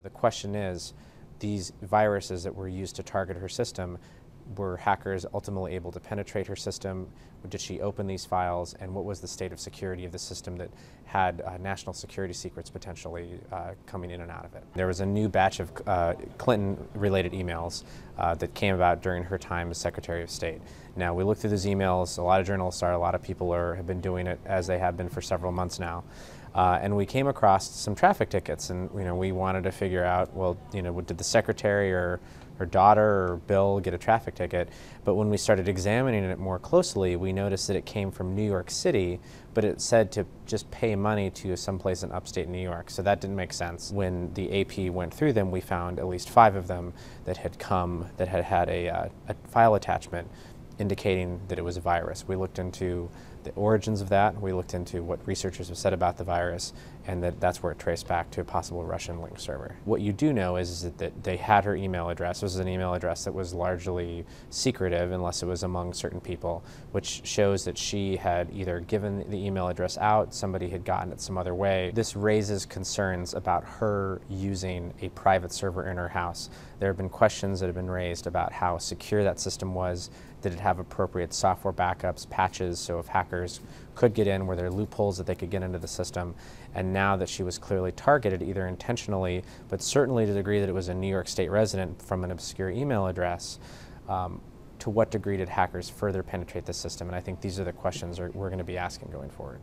The question is, these viruses that were used to target her system, were hackers ultimately able to penetrate her system? Did she open these files? And what was the state of security of the system that had national security secrets potentially coming in and out of it? There was a new batch of Clinton-related emails that came about during her time as Secretary of State. Now, we looked through those emails. A lot of journalists are, a lot of people have been doing it as they have been for several months now. And we came across some traffic tickets, and we wanted to figure out, well, did the secretary or her daughter or Bill get a traffic ticket? But when we started examining it more closely, we noticed that it came from New York City, but it said to just pay money to someplace in upstate New York. So that didn't make sense. When the AP went through them, we found at least 5 of them that had come, that had a file attachment indicating that it was a virus. We looked into the origins of that. We looked into what researchers have said about the virus, and that's where it traced back to a possible Russian link server. What you do know is that they had her email address. This was an email address that was largely secretive unless it was among certain people, which shows that she had either given the email address out, somebody had gotten it some other way. This raises concerns about her using a private server in her house. There have been questions that have been raised about how secure that system was. Did it have appropriate software backups, patches, so if hackers could get in, were there loopholes that they could get into the system? And now that she was clearly targeted, either intentionally, but certainly to the degree that it was a New York State resident from an obscure email address, to what degree did hackers further penetrate the system? And I think these are the questions we're going to be asking going forward.